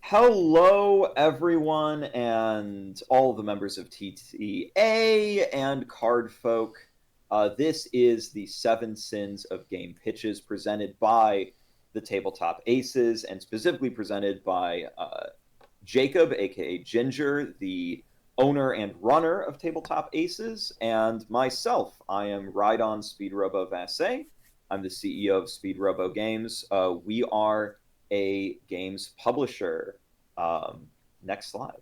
Hello, everyone, and all of the members of TTA and Card Folk. This is the Seven Sins of Game Pitches presented by the Tabletop Aces, and specifically presented by Jacob, aka Ginger, the owner and runner of Tabletop Aces, and myself. I am Rhydon Speed Robo Vasse. I'm the CEO of Speed Robo Games. We are a games publisher. Next slide.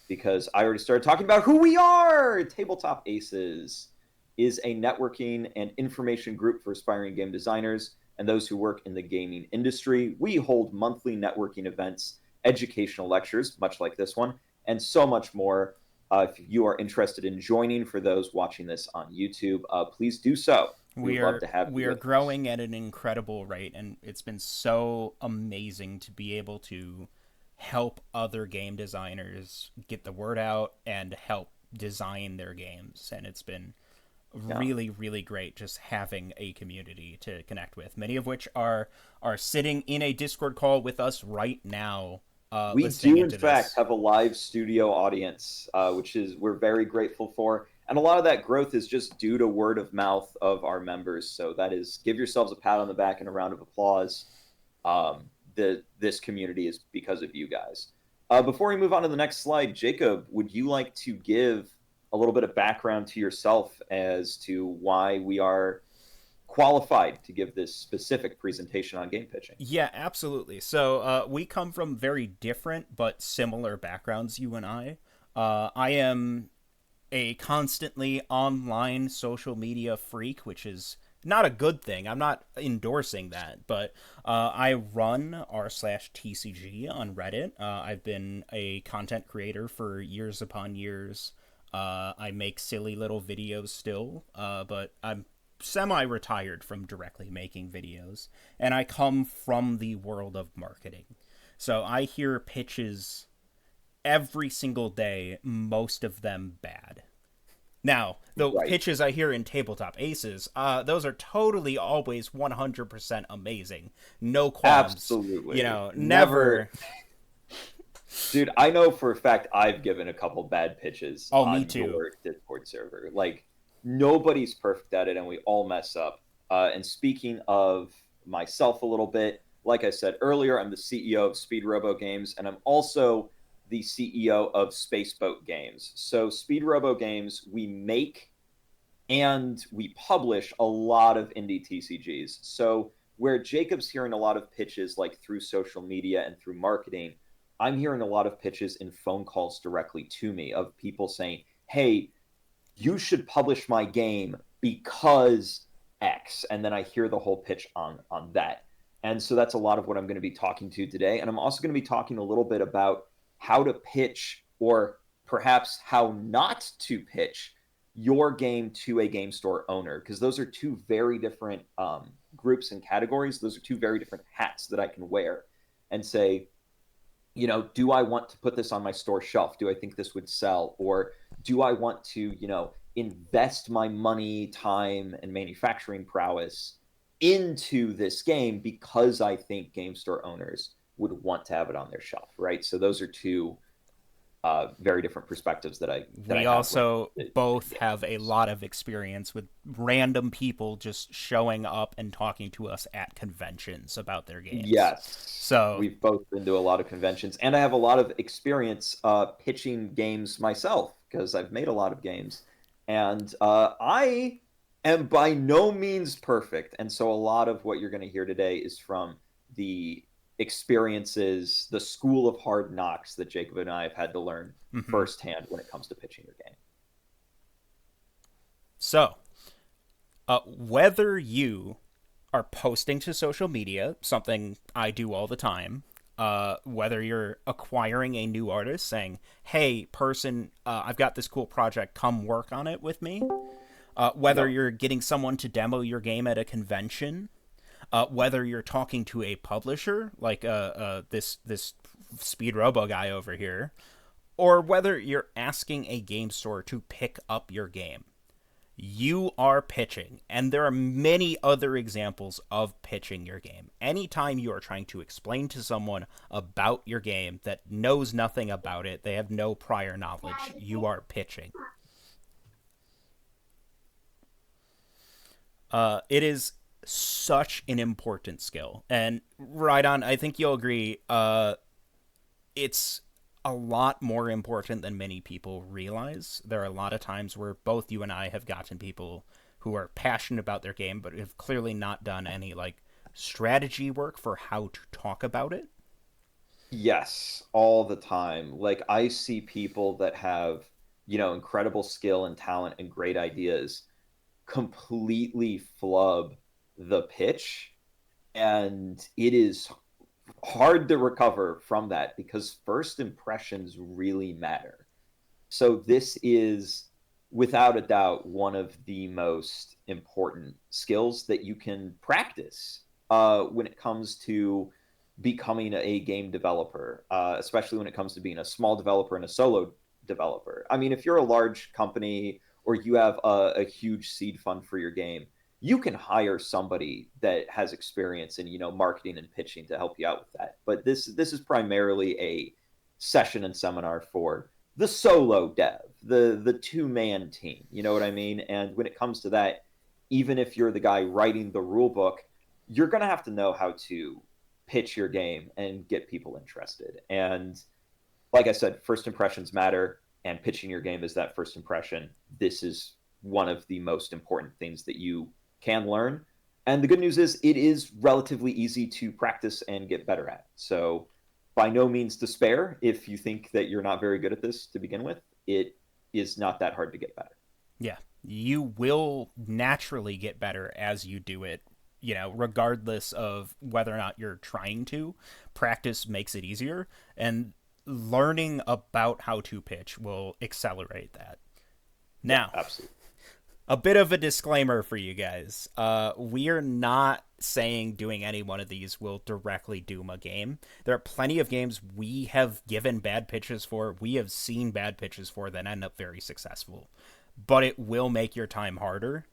Because I already started talking about who we are. Tabletop Aces is a networking and information group for aspiring game designers and those who work in the gaming industry. We hold monthly networking events, educational lectures, much like this one, and so much more. If you are interested in joining, for those watching this on YouTube, please do so. We'd love to have you. We are growing at an incredible rate, and it's been so amazing to be able to help other game designers get the word out and help design their games. And it's been really, really great just having a community to connect with, many of which are sitting in a Discord call with us right now. We do, in fact, have a live studio audience, which is we're very grateful for. And a lot of that growth is just due to word of mouth of our members. So that is, give yourselves a pat on the back and a round of applause. This community is because of you guys. Before we move on to the next slide, Jacob, would you like to give a little bit of background to yourself as to why we are qualified to give this specific presentation on game pitching? Yeah, absolutely. So we come from very different but similar backgrounds, you and I. I am a constantly online social media freak, which is not a good thing. I'm not endorsing that, but I run r/TCG on Reddit. I've been a content creator for years upon years. I make silly little videos still, but I'm semi-retired from directly making videos, and I come from the world of marketing. So I hear pitches every single day, most of them bad. Now, the pitches I hear in Tabletop Aces, those are totally always 100% amazing. No qualms. Absolutely. You know, never. Dude, I know for a fact I've given a couple bad pitches on your Discord server. Like, nobody's perfect at it, and we all mess up. And speaking of myself a little bit, like I said earlier, I'm the CEO of Speed Robo Games, and I'm also the CEO of Spaceboat Games. So Speed Robo Games, we make and we publish a lot of indie TCGs. So where Jacob's hearing a lot of pitches like through social media and through marketing, I'm hearing a lot of pitches in phone calls directly to me of people saying, hey, you should publish my game because X. And then I hear the whole pitch on that. And so that's a lot of what I'm going to be talking to today. And I'm also going to be talking a little bit about how to pitch, or perhaps how not to pitch your game to a game store owner, because those are two very different groups and categories. Those are two very different hats that I can wear and say, you know, do I want to put this on my store shelf? Do I think this would sell? Or do I want to, you know, invest my money, time, and manufacturing prowess into this game because I think game store owners would want to have it on their shelf, right? So those are two very different perspectives that I also both have a lot of experience with random people just showing up and talking to us at conventions about their games. Yes. So we've both been to a lot of conventions, and I have a lot of experience pitching games myself because I've made a lot of games, and I am by no means perfect. And so a lot of what you're going to hear today is from the experiences, the school of hard knocks that Jacob and I have had to learn firsthand when it comes to pitching your game. So, whether you are posting to social media, something I do all the time, whether you're acquiring a new artist saying, hey, person, I've got this cool project, come work on it with me, whether you're getting someone to demo your game at a convention, whether you're talking to a publisher like this Speed Robo guy over here, or whether you're asking a game store to pick up your game, you are pitching. And there are many other examples of pitching your game. Anytime you are trying to explain to someone about your game that knows nothing about it, they have no prior knowledge, you are pitching. It is such an important skill. And Rhydon, I think you'll agree, it's a lot more important than many people realize. There are a lot of times where both you and I have gotten people who are passionate about their game, but have clearly not done any like strategy work for how to talk about it. Yes, all the time. Like I see people that have, incredible skill and talent and great ideas completely flub the pitch, and it is hard to recover from that because first impressions really matter. So this is without a doubt one of the most important skills that you can practice when it comes to becoming a game developer, especially when it comes to being a small developer and a solo developer. I mean, if you're a large company or you have a huge seed fund for your game, you can hire somebody that has experience in marketing and pitching to help you out with that. But this is primarily a session and seminar for the solo dev, the two-man team. You know what I mean? And when it comes to that, even if you're the guy writing the rule book, you're going to have to know how to pitch your game and get people interested. And like I said, first impressions matter, and pitching your game is that first impression. This is one of the most important things that you can learn. And the good news is it is relatively easy to practice and get better at. So by no means despair if you think that you're not very good at this to begin with. It is not that hard to get better. Yeah, you will naturally get better as you do it. You know, regardless of whether or not you're trying to, practice makes it easier, and learning about how to pitch will accelerate that. Yeah, Now, absolutely. a bit of a disclaimer for you guys. We are not saying doing any one of these will directly doom a game. There are plenty of games we have given bad pitches for, we have seen bad pitches for that end up very successful. But it will make your time harder.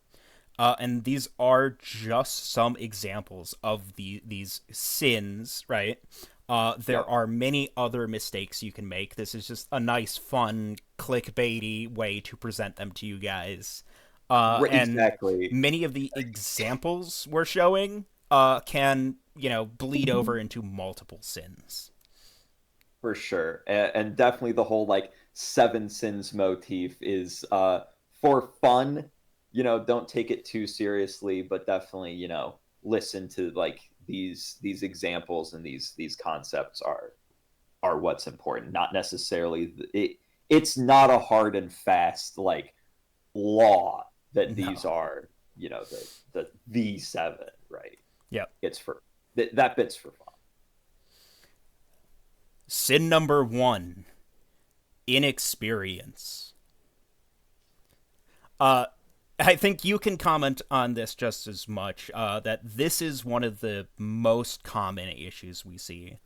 And these are just some examples of these sins, right? There Yep. are many other mistakes you can make. This is just a nice, fun, clickbaity way to present them to you guys. And Exactly. many of the examples we're showing can, bleed over into multiple sins. For sure. And definitely the whole like seven sins motif is for fun. Don't take it too seriously, but definitely, listen to like these examples and these concepts are what's important, not necessarily it's not a hard and fast like law that these No. are, the seven, right? Yep. It's for that bit's for fun. Sin number one: inexperience. Uh, I think you can comment on this just as much. That this is one of the most common issues we see.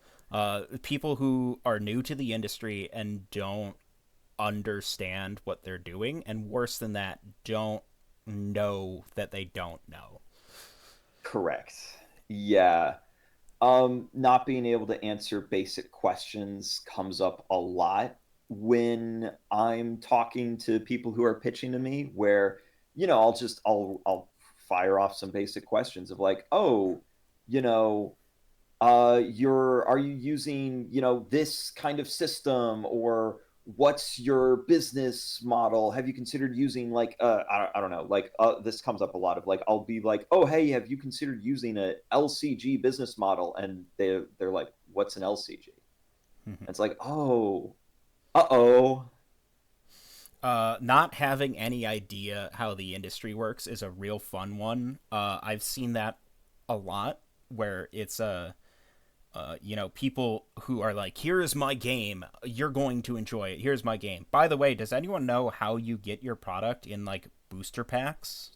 People who are new to the industry and don't understand what they're doing, and worse than that, don't know that they don't know. Correct. Yeah. Not being able to answer basic questions comes up a lot when I'm talking to people who are pitching to me, where, I'll fire off some basic questions of like, oh, you know, are you using, this kind of system, or what's your business model? Have you considered using like I don't know, like this comes up a lot of like I'll be like, oh hey, have you considered using a LCG business model? And they're like, what's an LCG? And it's like, oh, uh-oh. Not having any idea how the industry works is a real fun one. I've seen that a lot where it's people who are like, here's my game, you're going to enjoy it, here's my game. By the way, does anyone know how you get your product in like booster packs?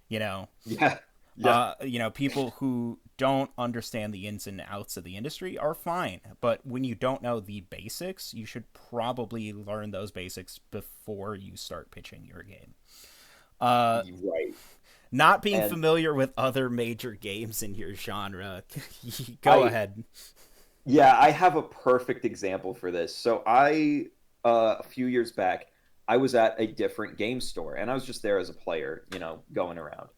You know, Yeah. Yeah. people who don't understand the ins and outs of the industry are fine. But when you don't know the basics, you should probably learn those basics before you start pitching your game. Uh, Right. Not being And familiar with other major games in your genre. Go I ahead. Yeah, I have a perfect example for this. So a few years back, I was at a different game store and I was just there as a player, going around.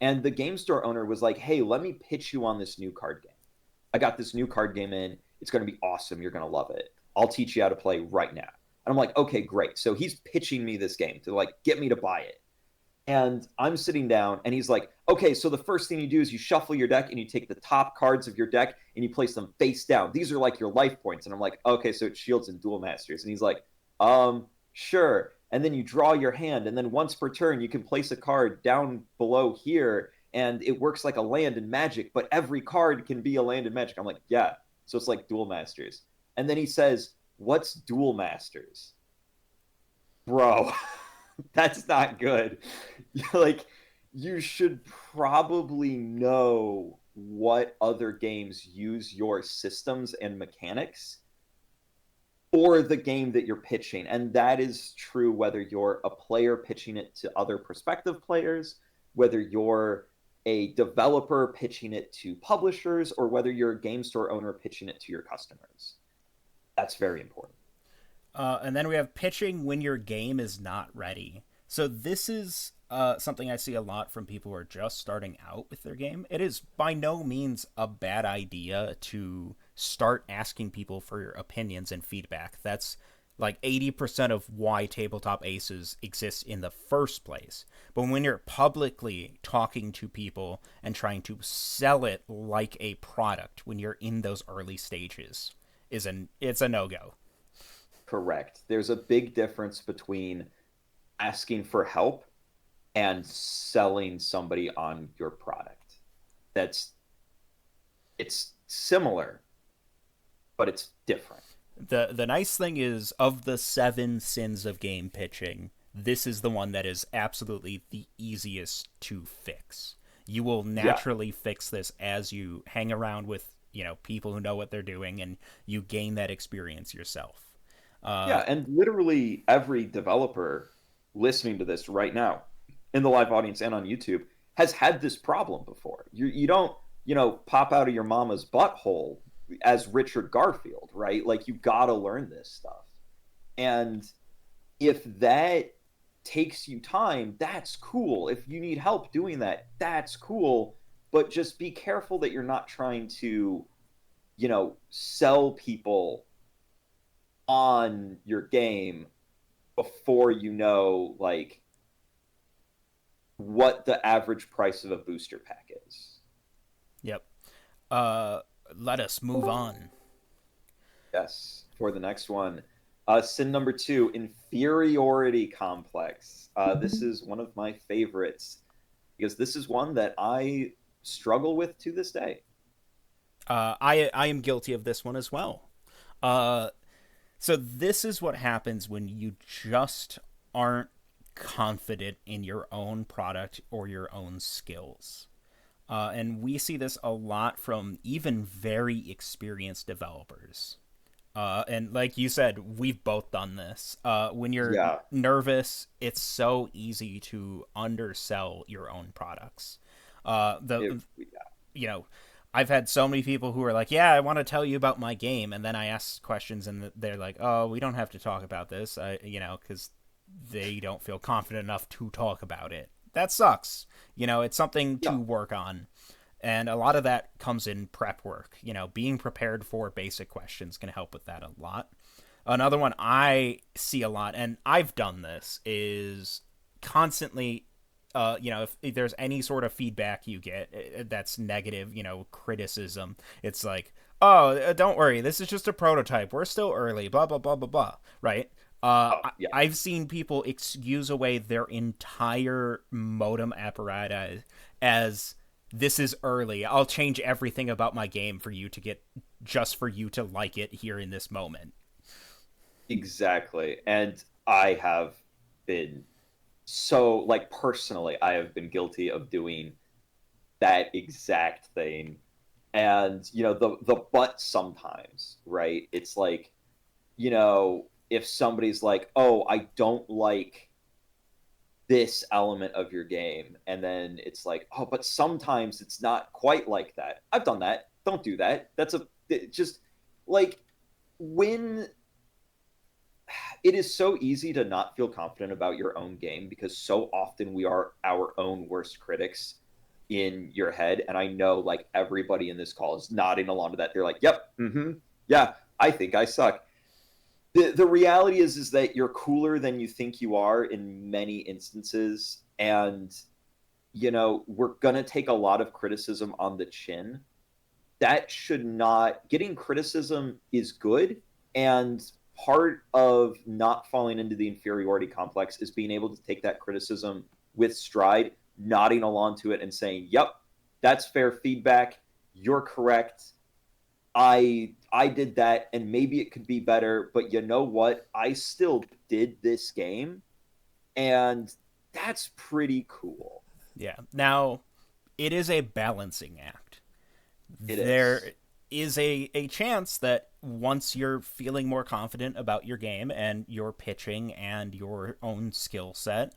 And the game store owner was like, "Hey, let me pitch you on this new card game. I got this new card game in. It's going to be awesome. You're going to love it. I'll teach you how to play right now." And I'm like, "Okay, great." So he's pitching me this game to like get me to buy it. And I'm sitting down, and he's like, "Okay, so the first thing you do is you shuffle your deck and you take the top cards of your deck and you place them face down. These are like your life points." And I'm like, "Okay, so it's shields and dual masters." And he's like, sure. And then you draw your hand, and then once per turn, you can place a card down below here, and it works like a land in Magic, but every card can be a land in Magic. I'm like, "Yeah." So it's like dual masters. And then he says, "What's dual masters?" Bro, that's not good. Like, you should probably know what other games use your systems and mechanics for the game that you're pitching. And that is true whether you're a player pitching it to other prospective players, whether you're a developer pitching it to publishers, or whether you're a game store owner pitching it to your customers. That's very important. And then we have pitching when your game is not ready. So this is something I see a lot from people who are just starting out with their game. It is by no means a bad idea to start asking people for your opinions and feedback. That's like 80% of why Tabletop Aces exists in the first place. But when you're publicly talking to people and trying to sell it like a product when you're in those early stages, it's a no-go. Correct. There's a big difference between asking for help and selling somebody on your product. That's it's similar, but it's different. The nice thing is, of the seven sins of game pitching, this is the one that is absolutely the easiest to fix. You will Yeah. naturally fix this as you hang around with people who know what they're doing, and you gain that experience yourself. Yeah, Uh, and literally every developer listening to this right now in the live audience and on YouTube has had this problem before. You don't, pop out of your mama's butthole as Richard Garfield, right? Like you got to learn this stuff. And if that takes you time, that's cool. If you need help doing that, that's cool. But just be careful that you're not trying to, sell people on your game before you know like what the average price of a booster pack is. yep. Uh, Let us move on. Yes. For the next one, sin number two, inferiority complex. This is one of my favorites because this is one that I struggle with to this day. I am guilty of this one as well. Uh, So this is what happens when you just aren't confident in your own product or your own skills. And we see this a lot from even very experienced developers. And like you said, we've both done this. When you're Yeah. nervous, it's so easy to undersell your own products. It, The you know, I've had so many people who are like, "Yeah, I want to tell you about my game," and then I ask questions, and they're like, "Oh, we don't have to talk about this," because they don't feel confident enough to talk about it. That sucks. It's something to yeah. work on, and a lot of that comes in prep work. Being prepared for basic questions can help with that a lot. Another one I see a lot, and I've done this, is constantly if there's any sort of feedback you get that's negative, criticism, it's like, oh, don't worry, this is just a prototype. We're still early, blah, blah, blah, blah, blah, right? Oh, yeah. I've seen people excuse away their entire modem apparatus as this is early. I'll change everything about my game for you to just for you to like it here in this moment. Exactly. And I have been so like personally, I have been guilty of doing that exact thing. And the but sometimes, right? It's like, if somebody's like, "Oh, I don't like this element of your game, and then it's like, oh, but sometimes it's not quite like that. I've done that. Don't do that. That's a just like when it is so easy to not feel confident about your own game because so often we are our own worst critics in your head. And I know like everybody in this call is nodding along to that. They're like, yep, yeah, I think I suck. The reality is that you're cooler than you think you are in many instances. And, we're going to take a lot of criticism on the chin. That should not, getting criticism is good. And part of not falling into the inferiority complex is being able to take that criticism with stride, nodding along to it and saying, yep, that's fair feedback. You're correct. I did that and maybe it could be better, but you know what? I still did this game and that's pretty cool. Yeah. Now, it is a balancing act. It There is. is a chance that once you're feeling more confident about your game and your pitching and your own skill set,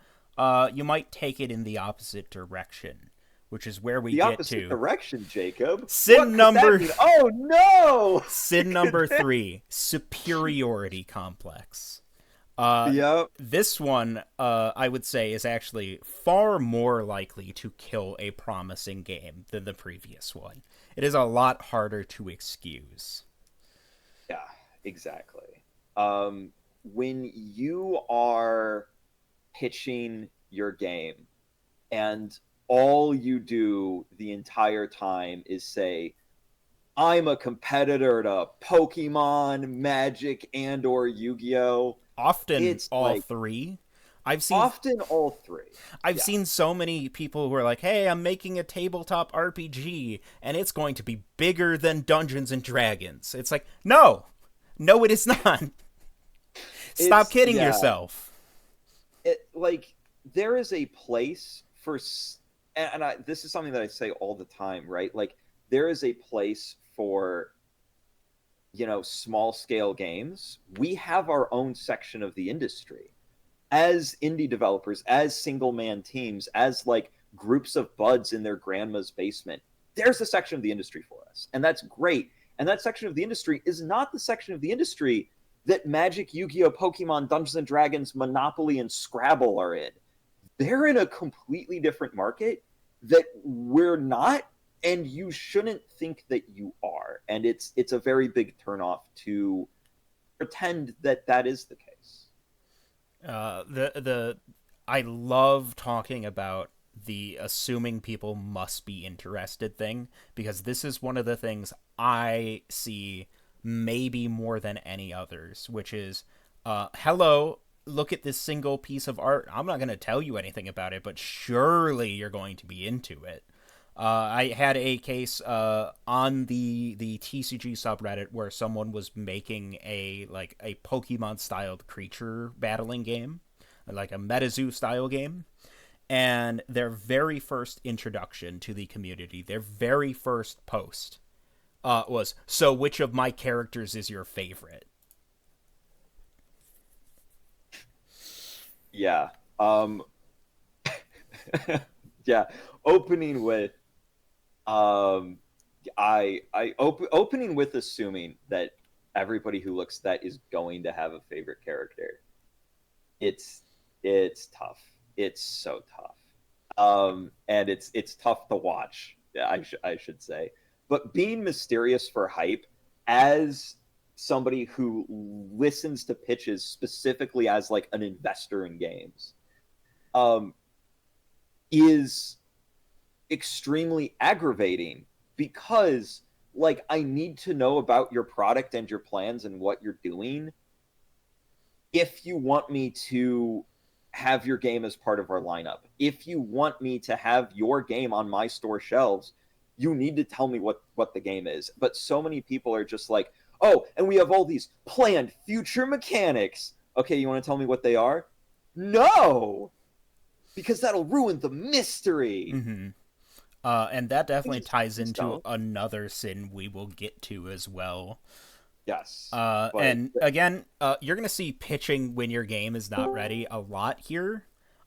you might take it in the opposite direction, which is where we The get opposite to direction, Jacob. What sin could that number mean? Oh no! sin number 3, superiority complex. Yep. This one, I would say, is actually far more likely to kill a promising game than the previous one. It is a lot harder to excuse. Yeah, exactly. When you are pitching your game and all you do the entire time is say, I'm a competitor to Pokemon, Magic, and or Yu-Gi-Oh! Often It's all like three. I've seen often all three. I've Yeah. seen so many people who are like, "Hey, I'm making a tabletop RPG and it's going to be bigger than Dungeons and Dragons." It's like, "No. No it is not. Stop It's kidding yeah. yourself." Like there is a place for and this is something that I say all the time, right? Like there is a place for small scale games. We have our own section of the industry as indie developers, as single man teams, as like groups of buds in their grandma's basement. There's a section of the industry for us, and that's great. And that section of the industry is not the section of the industry that Magic, Yu-Gi-Oh, Pokemon, Dungeons and Dragons, Monopoly, and Scrabble are in. They're in a completely different market that we're not, and you shouldn't think that you are. And it's a very big turnoff to pretend that that is the case. The I love talking about the assuming people must be interested thing because this is one of the things I see maybe more than any others, which is hello, look at this single piece of art. I'm not going to tell you anything about it, but surely you're going to be into it. I had a case on the TCG subreddit where someone was making a Pokemon styled creature battling game, like a MetaZoo style game, and their very first introduction to the community, their very first post, was, "So which of my characters is your favorite?" Yeah. Yeah. Opening with um opening with assuming that everybody who looks at that is going to have a favorite character. It's it's tough. It's so tough. And it's tough to watch. I should say. But being mysterious for hype as somebody who listens to pitches specifically as like an investor in games um is extremely aggravating because like I need to know about your product and your plans and what you're doing if you want me to have your game as part of our lineup. If you want me to have your game on my store shelves, you need to tell me what the game is. But so many people are just like, "Oh, and we have all these planned future mechanics." Okay, you want to tell me what they are? No, because that'll ruin the mystery. Mm-hmm. And that definitely ties Please into don't. another sin we will get to as well. Yes, but And again, you're going to see pitching when your game is not ready a lot here.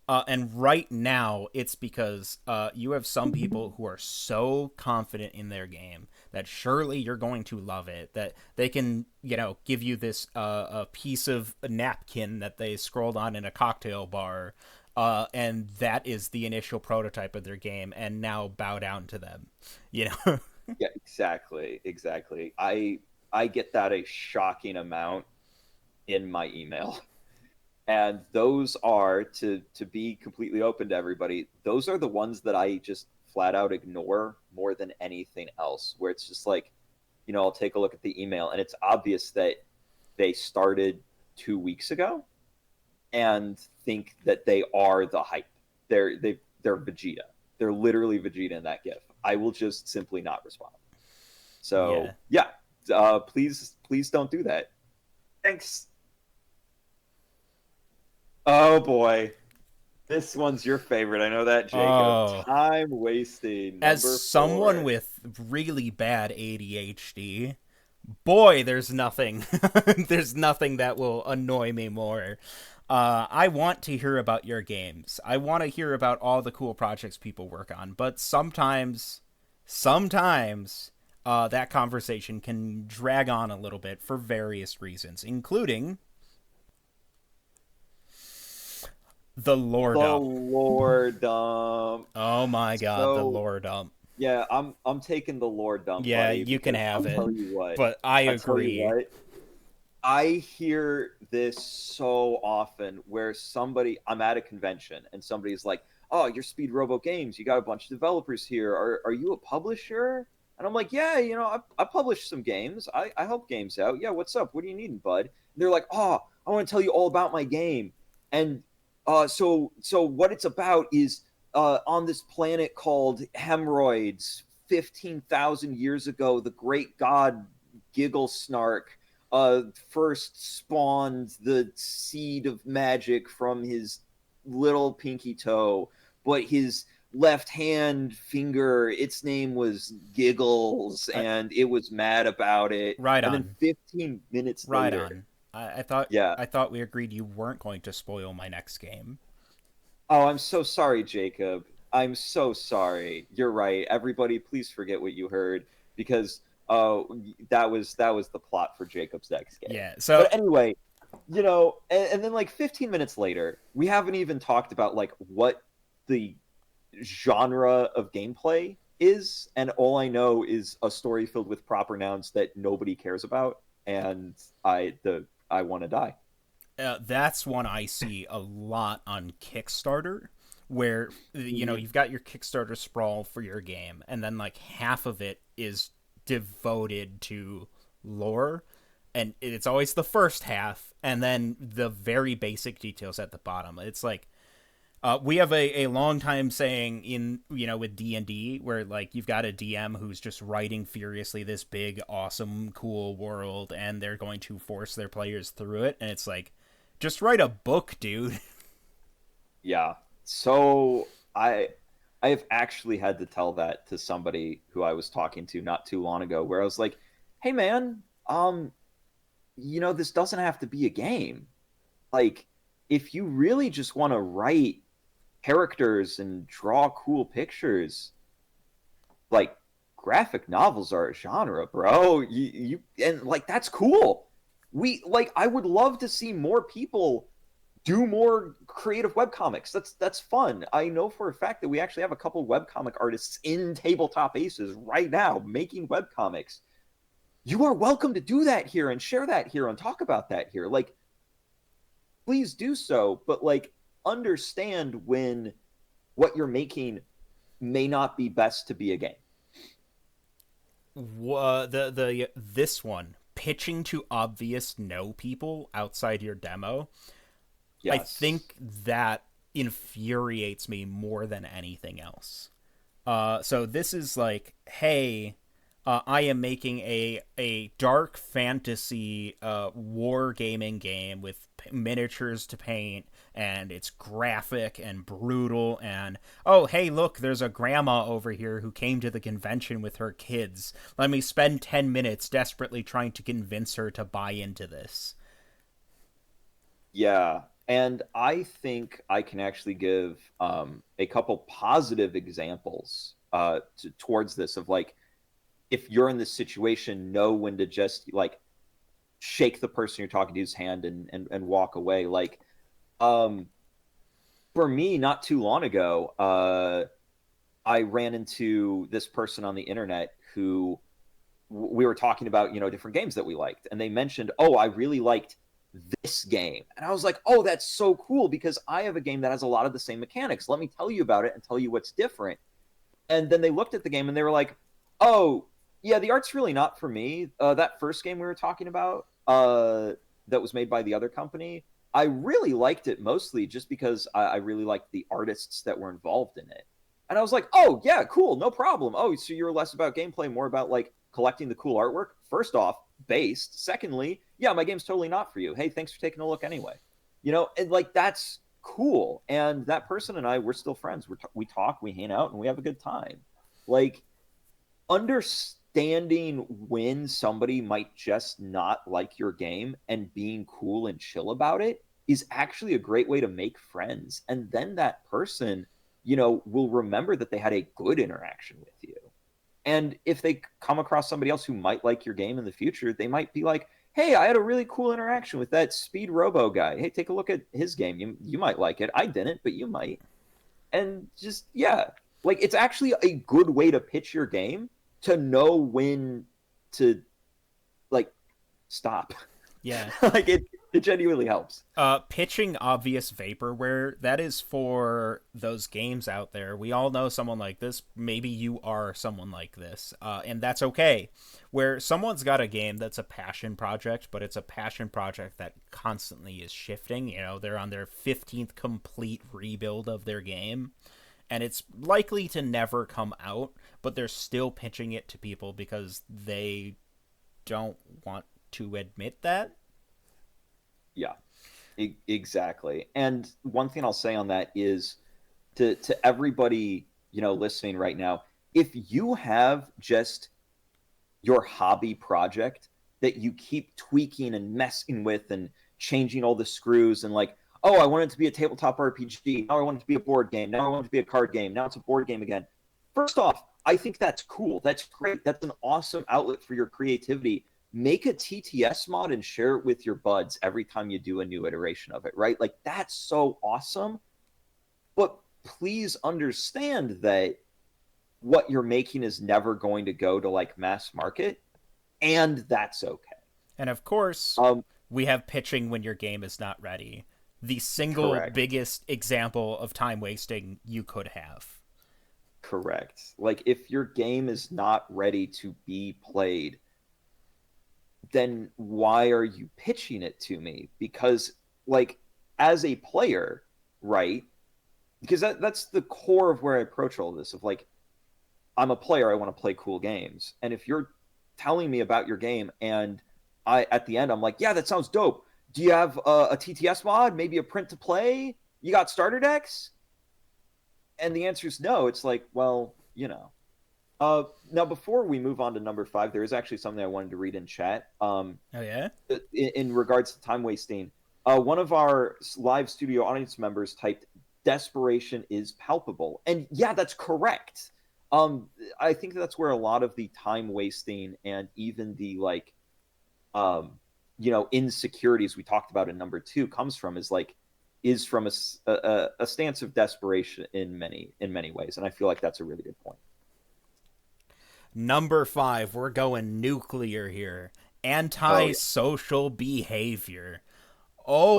And right now, it's because you have some people who are so confident in their game that surely you're going to love it. That they can, give you this a piece of a napkin that they scrolled on in a cocktail bar, and that is the initial prototype of their game, and now bow down to them. You know. Yeah, exactly, exactly. I get that a shocking amount in my email. And those are to be completely open to everybody, those are the ones that I just flat out ignore more than anything else, where it's just like, I'll take a look at the email and it's obvious that they started 2 weeks ago and think that they are the hype. They're Vegeta. They're literally Vegeta in that gif. I will just simply not respond. Yeah. So yeah, please don't do that. Thanks. Oh boy, this one's your favorite. I know that, Jacob. Oh, Time wasting as number someone 4. with really bad ADHD, boy, there's nothing. There's nothing that will annoy me more. I want to hear about your games. I want to hear about all the cool projects people work on. But sometimes, that conversation can drag on a little bit for various reasons, including the lore The dump. lore dump. Oh my god, the So lore dump. yeah, I'm taking the lore dump, Yeah, buddy, you can because have I'll it. tell you what. But I I tell you agree. what. I hear this so often where I'm at a convention and somebody's like, "Oh, you're Speed Robo Games. You got a bunch of developers here. Are you a publisher?" And I'm like, "Yeah, I publish some games. I help games out. Yeah, what's up? What do you need, bud?" And they're like, "Oh, I want to tell you all about my game." And so what it's about is on this planet called Hemorrhoids, 15,000 years ago, the great god Giggle Snark first spawned the seed of magic from his little pinky toe, but his left hand finger, its name was Giggles, I, and it was mad about it. right And then on. 15 minutes Right later, on. I thought yeah. I thought we agreed you weren't going to spoil my next game. Oh, I'm so sorry, Jacob. I'm so sorry. You're right. Everybody, please forget what you heard because that was the plot for Jacob's next game. Yeah. So But anyway, and then like 15 minutes later, we haven't even talked about like what the genre of gameplay is, and all I know is a story filled with proper nouns that nobody cares about, and I want to die. that's one I see a lot on Kickstarter, where Mhm. you've got your Kickstarter sprawl for your game, and then like half of it is devoted to lore, and it's always the first half, and then the very basic details at the bottom. It's like we have a long time saying in with D&D where like you've got a DM who's just writing furiously this big awesome cool world and they're going to force their players through it, and it's like just write a book, dude. Yeah. So I have actually had to tell that to somebody who I was talking to not too long ago, where I was like, "Hey man, this doesn't have to be a game. Like, if you really just want to write characters and draw cool pictures, like graphic novels are a genre, bro. You and like that's cool. I would love to see more people do more creative webcomics. That's fun. I know for a fact that we actually have a couple webcomic artists in Tabletop Aces right now making webcomics. You are welcome to do that here and share that here and talk about that here. Like, please do so, but like understand when what you're making may not be best to be a game. The this one pitching to obvious no people outside your demo, I Yes. think that infuriates me more than anything else. So this is like, hey, I am making a dark fantasy war gaming game with miniatures to paint, and it's graphic and brutal. And oh, hey, look, there's a grandma over here who came to the convention with her kids. Let me spend 10 minutes desperately trying to convince her to buy into this. Yeah. And I think I can actually give a couple positive examples towards this of like, if you're in this situation, know when to just like shake the person you're talking to's hand and walk away. Like, um, for me, not too long ago, I ran into this person on the internet who we were talking about, different games that we liked. And they mentioned, oh, I really liked this game. And I was like, oh, that's so cool because I have a game that has a lot of the same mechanics. Let me tell you about it and tell you what's different. And then they looked at the game and they were like, oh, yeah, the art's really not for me. That first game we were talking about that was made by the other company, I really liked it mostly just because I really liked the artists that were involved in it. And I was like, oh, yeah, cool, no problem. Oh, so you're less about gameplay, more about like collecting the cool artwork? First off, based. Secondly, yeah, my game's totally not for you. Hey, thanks for taking a look anyway. And like that's cool. And that person and I, we're still friends. We talk, we hang out, and we have a good time. Like understanding when somebody might just not like your game and being cool and chill about it is actually a great way to make friends. And then that person, will remember that they had a good interaction with you. And if they come across somebody else who might like your game in the future, they might be like, hey, I had a really cool interaction with that Speed Robo guy. Hey, take a look at his game. You might like it. I didn't, but you might. And just, yeah, like it's actually a good way to pitch your game to know when to like stop. Yeah. Like it genuinely helps. Pitching obvious vaporware, that is for those games out there. We all know someone like this. Maybe you are someone like this. And that's okay. Where someone's got a game that's a passion project, but it's a passion project that constantly is shifting. They're on their 15th complete rebuild of their game. And it's likely to never come out, but they're still pitching it to people because they don't want to admit that. Yeah, exactly. And one thing I'll say on that is to everybody, listening right now, if you have just your hobby project that you keep tweaking and messing with and changing all the screws and like, oh, I want it to be a tabletop RPG. Now I want it to be a board game. Now I want it to be a card game. Now it's a board game again. First off, I think that's cool. That's great. That's an awesome outlet for your creativity. Make a TTS mod and share it with your buds every time you do a new iteration of it, right? Like that's so awesome. But please understand that what you're making is never going to go to like mass market, and that's okay. And of course, Um, we have pitching when your game is not ready. The single correct, biggest example of time wasting you could have. correct. Like if your game is not ready to be played, then why are you pitching it to me? Because like as a player, right? Because that's the core of where I approach all this of like I'm a player, I want to play cool games. And if you're telling me about your game and I at the end I'm like, yeah, that sounds dope. Do you have a TTS mod, maybe a print to play? You got starter decks? And the answer is no. It's like, well, now, before we move on to number 5, there is actually something I wanted to read in chat. Oh yeah? In regards to time wasting, one of our live studio audience members typed, "Desperation is palpable," and yeah, that's correct. I think that's where a lot of the time wasting and even the like, insecurities we talked about in number 2 comes from is from a stance of desperation in many ways, and I feel like that's a really good point. Number 5, we're going nuclear here. Oh yeah. Antisocial behavior.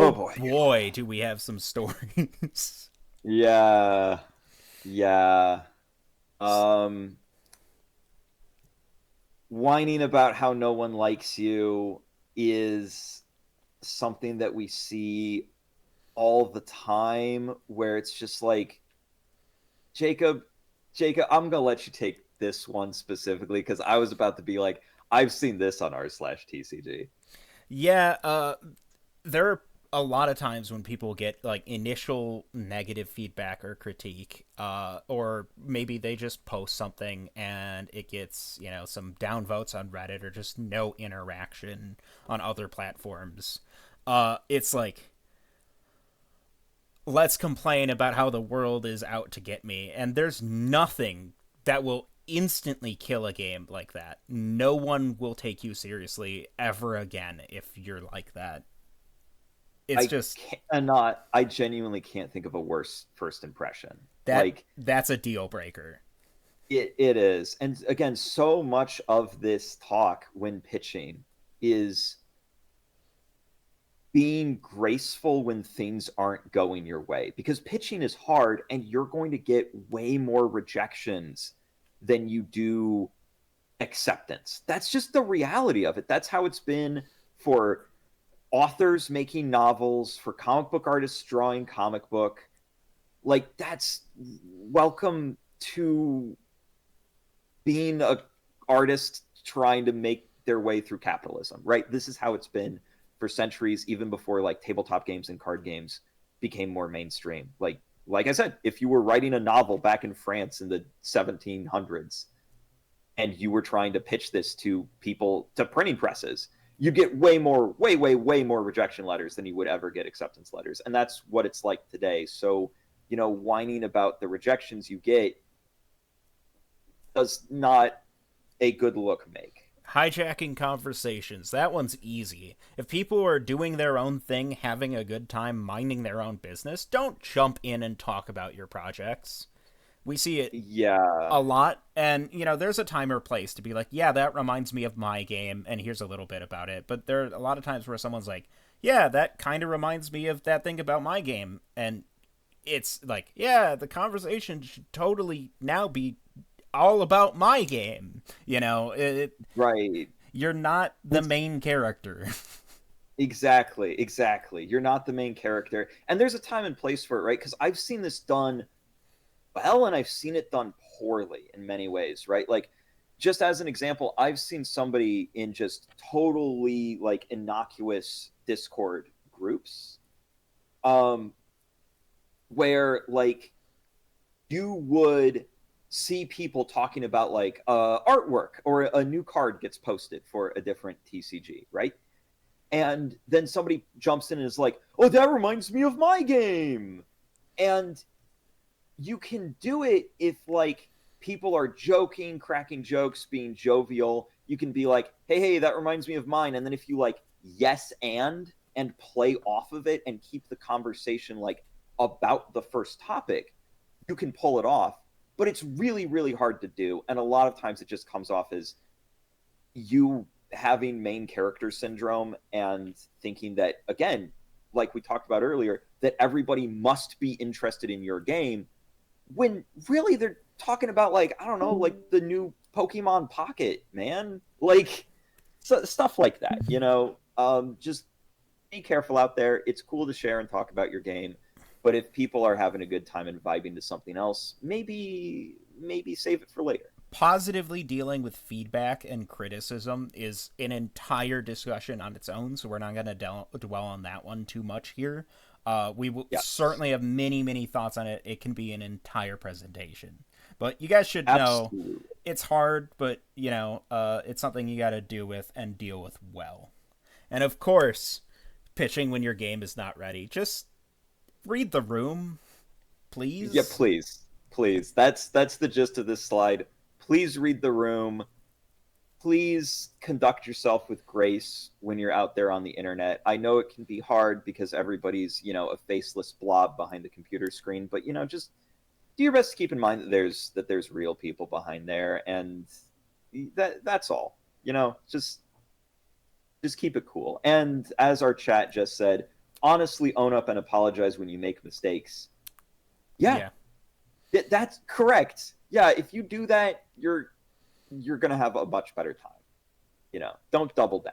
Oh Oh boy. boy, do we have some stories. Yeah. Yeah. Um, Whining about how no one likes you is something that we see all the time where it's just like, Jacob, Jacob, I'm gonna let you take this one specifically because I was about to be like, I've seen this on r/TCG. Yeah, there are a lot of times when people get like initial negative feedback or critique, or maybe they just post something and it gets some downvotes on Reddit or just no interaction on other platforms. It's like, let's complain about how the world is out to get me. And there's nothing that will instantly kill a game like that. No one will take you seriously ever again if you're like that. It's I just cannot. I genuinely can't think of a worse first impression. that Like that's a deal breaker. it is, and again, so much of this talk when pitching is being graceful when things aren't going your way, because pitching is hard and you're going to get way more rejections than you do acceptance. That's just the reality of it. That's how it's been for authors making novels, for comic book artists drawing comic book. Like, that's welcome to being a artist trying to make their way through capitalism, right? This is how it's been for centuries, even before like tabletop games and card games became more mainstream. Like I said, if you were writing a novel back in France in the 1700s and you were trying to pitch this to people, to printing presses, you get way more rejection letters than you would ever get acceptance letters. And that's what it's like today. So, whining about the rejections you get does not a good look make. Hijacking conversations. That one's easy. If people are doing their own thing, having a good time, minding their own business, don't jump in and talk about your projects. We see it Yeah. a lot, and there's a time or place to be like, yeah, that reminds me of my game, and here's a little bit about it. But there are a lot of times where someone's like, yeah, that kind of reminds me of that thing about my game, and it's like, yeah, the conversation should totally now be all about my game. Right. You're not the main character. Exactly. You're not the main character. And there's a time and place for it, right? Because I've seen this done well and I've seen it done poorly in many ways, right? Like, just as an example, I've seen somebody in just totally like innocuous Discord groups, um, where like you would see people talking about like artwork, or a new card gets posted for a different TCG, right? And then somebody jumps in and is like, "Oh, that reminds me of my game." And you can do it if like people are joking, cracking jokes, being jovial. You can be like, hey, that reminds me of mine. And then if you like yes and play off of it and keep the conversation like about the first topic, you can pull it off. But it's really hard to do, and a lot of times it just comes off as you having main character syndrome and thinking that, again, like we talked about earlier, that everybody must be interested in your game, when really they're talking about like, I don't know, like the new Pokemon Pocket, man. Like, stuff like that, just be careful out there. It's cool to share and talk about your game, but if people are having a good time and vibing to something else, maybe save it for later. Positively dealing with feedback and criticism is an entire discussion on its own, so we're not going to dwell on that one too much here. We will Yes, certainly have many thoughts on it. It can be an entire presentation. But you guys should know absolutely. it's hard, but, it's something you got to do with and deal with well. And of course, pitching when your game is not ready. Just read the room, Yeah, please. please. That's the gist of this slide. Please read the room. Please conduct yourself with grace when you're out there on the internet. I know it can be hard because everybody's, a faceless blob behind the computer screen, but just do your best to keep in mind that there's real people behind there, and that's all. Just keep it cool. And as our chat just said, honestly own up and apologize when you make mistakes. Yeah, Yeah. that's correct. Yeah, if you do that, you're gonna have a much better time. Don't double down.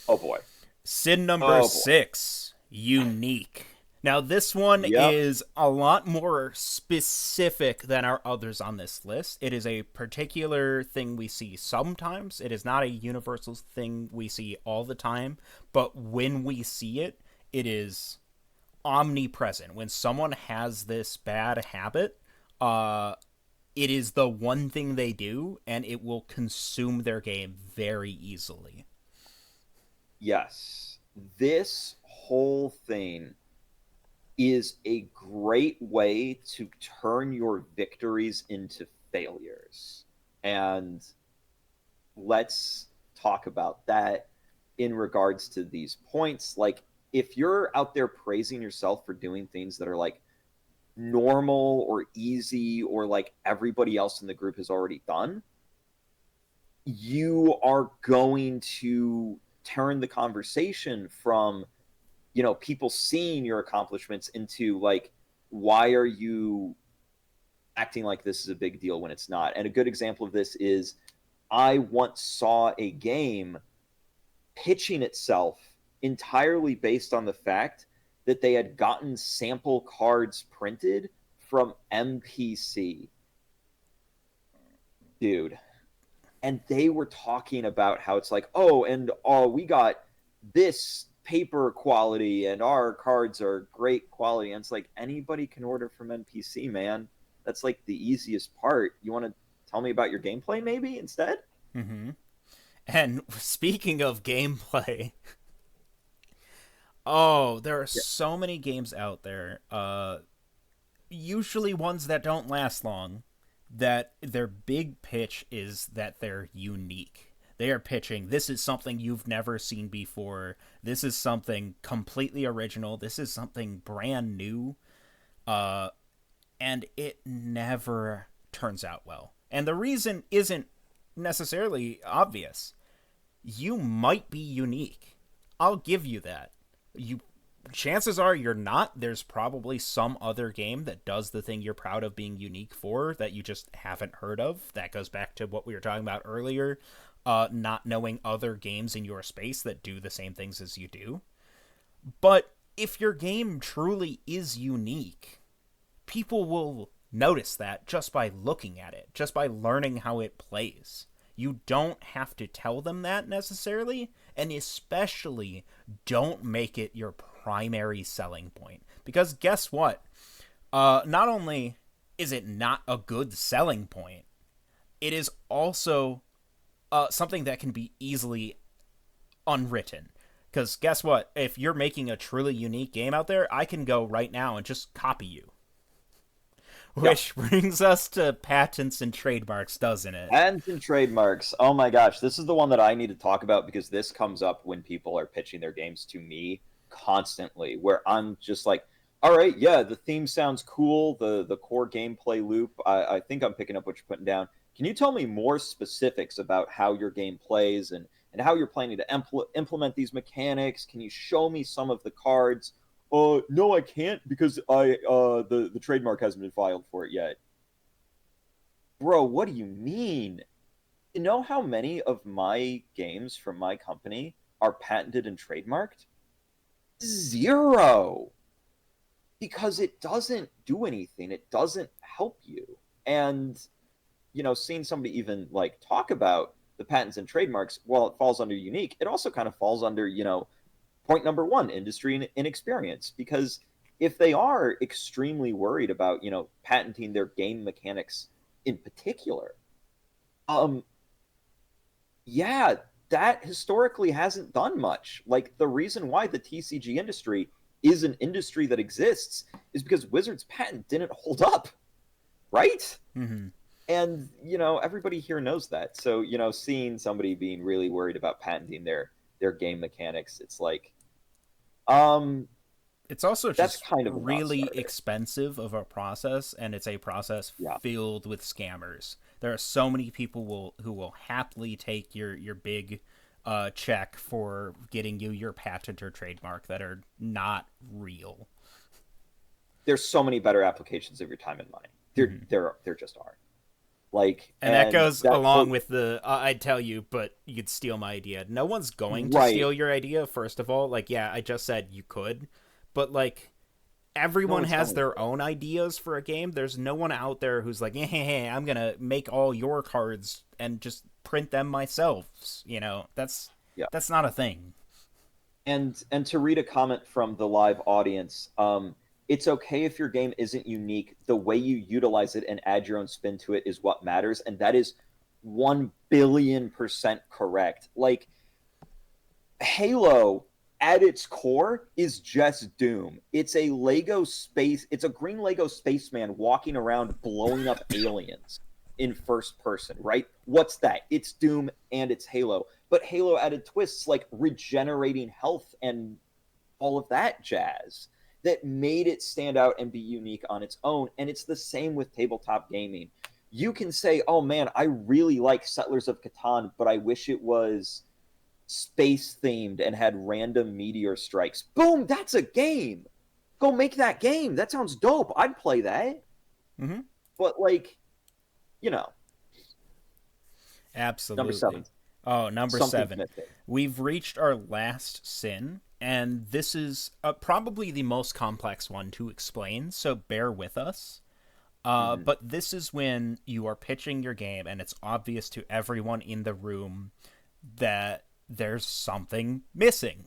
Oh boy. Sin number Oh boy. 6, unique. Now, this one Yep. is a lot more specific than our others on this list. It is a particular thing we see sometimes. It is not a universal thing we see all the time, but when we see it, it is omnipresent. When someone has this bad habit, uh, it is the one thing they do, and it will consume their game very easily. Yes. This whole thing is a great way to turn your victories into failures. And let's talk about that in regards to these points. Like, if you're out there praising yourself for doing things that are like normal or easy or like everybody else in the group has already done, you are going to turn the conversation from, people seeing your accomplishments into like, why are you acting like this is a big deal when it's not? And a good example of this is, I once saw a game pitching itself entirely based on the fact that they had gotten sample cards printed from MPC. Dude. And they were talking about how it's like, oh, and we got this paper quality and our cards are great quality. And it's like, anybody can order from NPC, man. That's like the easiest part. You want to tell me about your gameplay maybe instead? Mm-hmm. And speaking of gameplay, oh, there are Yeah. so many games out there. Usually ones that don't last long. That their big pitch is that they're unique. They are pitching, this is something you've never seen before. This is something completely original. This is something brand new. Uh, and it never turns out well. And the reason isn't necessarily obvious. You might be unique. I'll give you that. You Chances are you're not. There's probably some other game that does the thing you're proud of being unique for that you just haven't heard of. That goes back to what we were talking about earlier, not knowing other games in your space that do the same things as you do. But if your game truly is unique, people will notice that just by looking at it, just by learning how it plays. You don't have to tell them that necessarily, and especially don't make it your primary selling point. Because guess what? Not only is it not a good selling point, it is also something that can be easily unwritten. Because guess what? If you're making a truly unique game out there, I can go right now and just copy you. Yeah. Which brings us to patents and trademarks, doesn't it? Patents and trademarks. Oh my gosh, this is the one that I need to talk about because this comes up when people are pitching their games to me constantly, where I'm just like, all right, yeah, the theme sounds cool, the core gameplay loop. I think I'm picking up what you're putting down. Can you tell me more specifics about how your game plays and how you're planning to implement these mechanics? Can you show me some of the cards? No, I can't because the trademark hasn't been filed for it yet. Bro, what do you mean? You know how many of my games from my company are patented and trademarked? Zero. Because it doesn't do anything. It doesn't help you. And, seeing somebody even like talk about the patents and trademarks, while it falls under unique, it also kind of falls under, point number one, industry and inexperience. Because if they are extremely worried about, patenting their game mechanics in particular, um, yeah, that historically hasn't done much. Like, the reason why the TCG industry is an industry that exists is because Wizards patent didn't hold up, right? Mm-hmm. And everybody here knows that. So seeing somebody being really worried about patenting their game mechanics, it's like, um It's also that's just kind of a really non-starter. expensive of a process, and it's a process Yeah. filled with scammers. There are so many people who will happily take your big check for getting you your patent or trademark that are not real. There's so many better applications of your time and money. there Mm-hmm. there there just are. Like, And that and goes that along for with the I'd tell you, but you'd steal my idea. No one's going to right. steal your idea, first of all. Like, yeah, I just said you could, but like No everyone one's has telling you their that. own ideas for a game. There's no one out there who's like, hey, I'm gonna make all your cards and just print them myself. Yeah. That's not a thing. And to read a comment from the live audience, it's okay if your game isn't unique. The way you utilize it and add your own spin to it is what matters, and that is 1 billion% correct. Like, Halo at its core is just Doom. It's a Lego space. It's a green Lego spaceman walking around blowing up aliens in first person, right? What's that? It's Doom and it's Halo. But Halo added twists like regenerating health and all of that jazz that made it stand out and be unique on its own. And it's the same with tabletop gaming. You can say, oh man, I really like Settlers of Catan, but I wish it was space themed and had random meteor strikes. Boom, that's a game. Go make that game. That sounds dope. I'd play that. Mm-hmm. But like, you know, number Absolutely. 7. Oh, number Something's 7. missing. We've reached our last sin, and this is probably the most complex one to explain, so bear with us. But this is when you are pitching your game, and it's obvious to everyone in the room that there's something missing.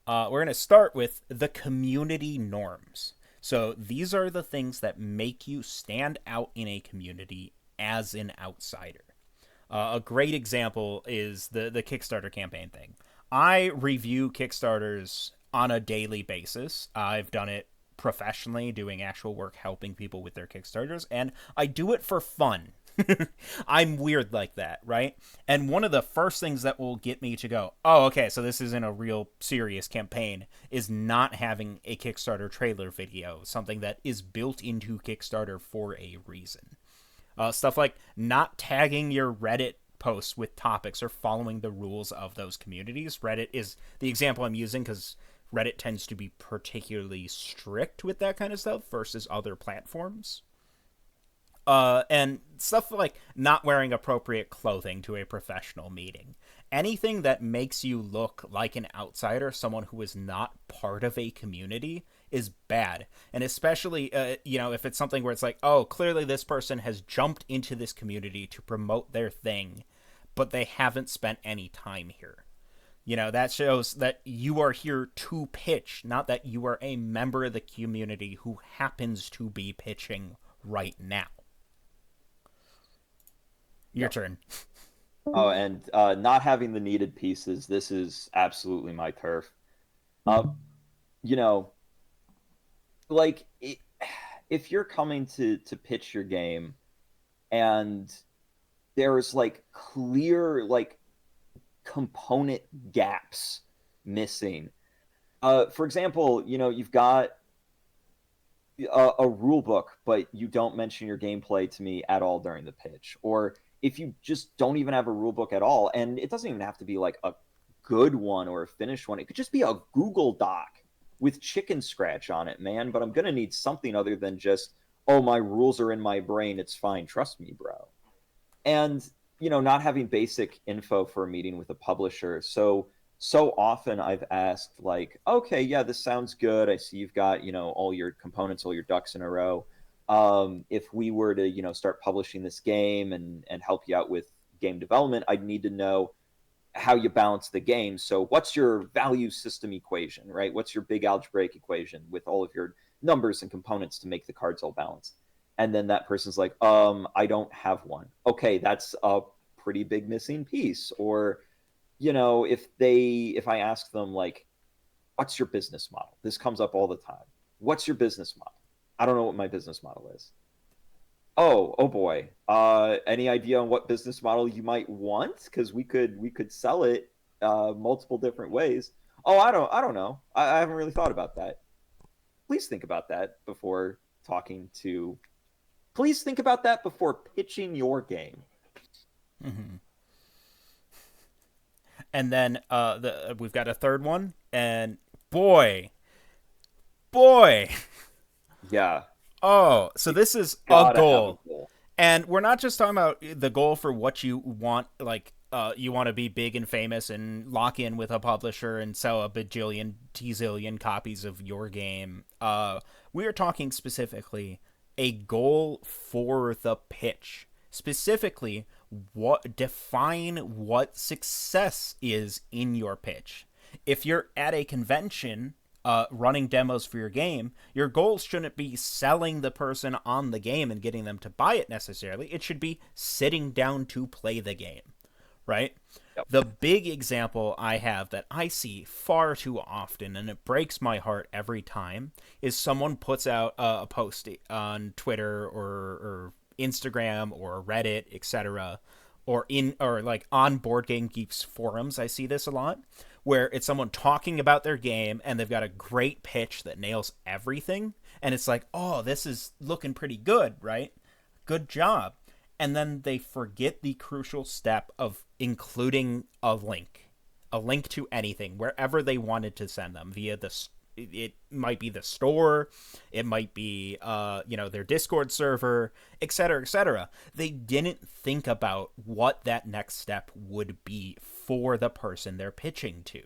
We're going to start with the community norms. So these are the things that make you stand out in a community as an outsider. A great example is the Kickstarter campaign thing. I review Kickstarters on a daily basis. I've done it professionally, doing actual work helping people with their Kickstarters, and I do it for fun. I'm weird like that, right? And one of the first things that will get me to go, oh, okay, so this isn't a real serious campaign, is not having a Kickstarter trailer video, something that is built into Kickstarter for a reason. Stuff like not tagging your Reddit posts with topics or following the rules of those communities. Reddit is the example I'm using because Reddit tends to be particularly strict with that kind of stuff versus other platforms. And stuff like not wearing appropriate clothing to a professional meeting. Anything that makes you look like an outsider, someone who is not part of a community, is bad. And especially, if it's something where it's like, oh, clearly this person has jumped into this community to promote their thing, but they haven't spent any time here. That shows that you are here to pitch, not that you are a member of the community who happens to be pitching right now. Your turn. Oh, and not having the needed pieces. This is absolutely my turf. Uh, you know, like if you're coming to pitch your game, and there's like clear like component gaps missing. For example, you've got a rule book, but you don't mention your gameplay to me at all during the pitch, or if you just don't even have a rule book at all, and it doesn't even have to be like a good one or a finished one. It could just be a Google Doc with chicken scratch on it, man. But I'm gonna need something other than just, oh, my rules are in my brain. It's fine. Trust me, bro. And not having basic info for a meeting with a publisher. So often I've asked like, okay, yeah, this sounds good. I see you've got all your components, all your ducks in a row. If we were to start publishing this game and help you out with game development, I'd need to know how you balance the game. So what's your value system equation, right? What's your big algebraic equation with all of your numbers and components to make the cards all balanced? And then that person's like, I don't have one. Okay, that's a pretty big missing piece. Or if I ask them like, what's your business model? This comes up all the time. What's your business model? I don't know what my business model is. Oh boy. Any idea on what business model you might want? Because we could sell it multiple different ways. Oh, I don't know. I haven't really thought about that. Please think about that before talking to. Please think about that before pitching your game. Mm-hmm. And then we've got a third one, and boy. Yeah. Oh, so this is a goal. And we're not just talking about the goal for what you want, like you want to be big and famous and lock in with a publisher and sell a bajillion, T-zillion copies of your game. We are talking specifically a goal for the pitch. Specifically, define what success is in your pitch. If you're at a convention running demos for your game, your goal shouldn't be selling the person on the game and getting them to buy it necessarily. It should be sitting down to play the game, right? Yep. The big example I have that I see far too often, and it breaks my heart every time, is someone puts out a post on Twitter or Instagram or Reddit, etc., or like on Board Game Geeks forums. I see this a lot, where it's someone talking about their game and they've got a great pitch that nails everything, and it's like, oh, this is looking pretty good, right? Good job. And then they forget the crucial step of including a link to anything, wherever they wanted to send them via it might be the store, it might be their Discord server, etc., etc. They didn't think about what that next step would be for the person they're pitching to,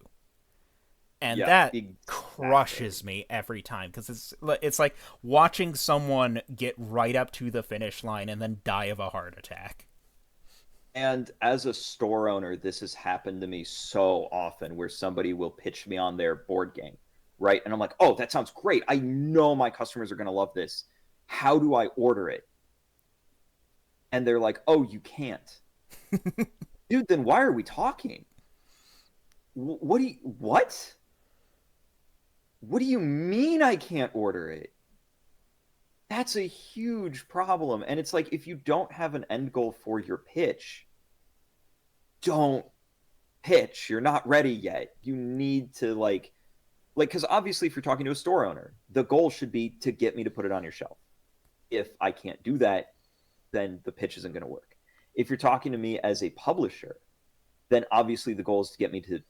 and Yeah, that exactly. crushes me every time because it's like watching someone get right up to the finish line and then die of a heart attack. And as a store owner, this has happened to me so often where somebody will pitch me on their board game, right? And I'm like, oh, that sounds great. I know my customers are going to love this. How do I order it? And they're like, oh, you can't. Dude, then why are we talking? What do you, what? What do you mean I can't order it? That's a huge problem. And it's like, if you don't have an end goal for your pitch, don't pitch. You're not ready yet. You need to because obviously if you're talking to a store owner, the goal should be to get me to put it on your shelf. If I can't do that, then the pitch isn't going to work. If you're talking to me as a publisher, then obviously the goal is to get me to,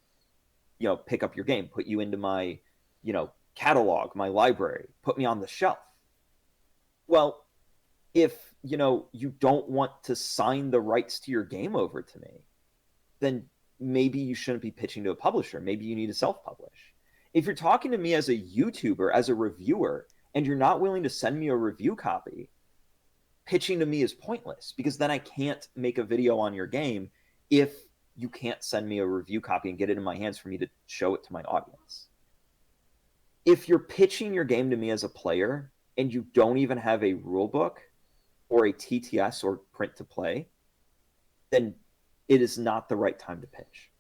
pick up your game, put you into my, catalog, my library, put me on the shelf. Well, if, you don't want to sign the rights to your game over to me, then maybe you shouldn't be pitching to a publisher. Maybe you need to self-publish. If you're talking to me as a YouTuber, as a reviewer, and you're not willing to send me a review copy, pitching to me is pointless because then I can't make a video on your game if you can't send me a review copy and get it in my hands for me to show it to my audience. If you're pitching your game to me as a player and you don't even have a rule book or a TTS or print to play, then it is not the right time to pitch.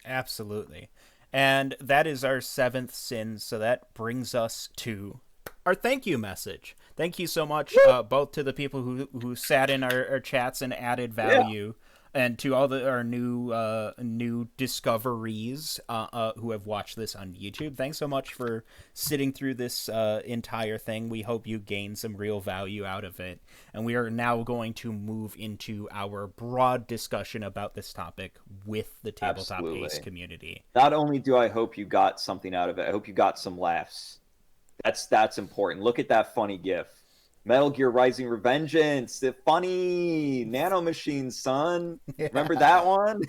Absolutely. And that is our seventh sin. So that brings us to our thank you message. Thank you so much, both to the people who sat in our chats and added Yeah, value, and to all our new discoveries who have watched this on YouTube. Thanks so much for sitting through this entire thing. We hope you gain some real value out of it. And we are now going to move into our broad discussion about this topic with the Tabletop Ace absolutely. community. Not only do I hope you got something out of it, I hope you got some laughs. That's important. Look at that funny gif. Metal Gear Rising Revengeance, the funny nano machine, son. Remember that one?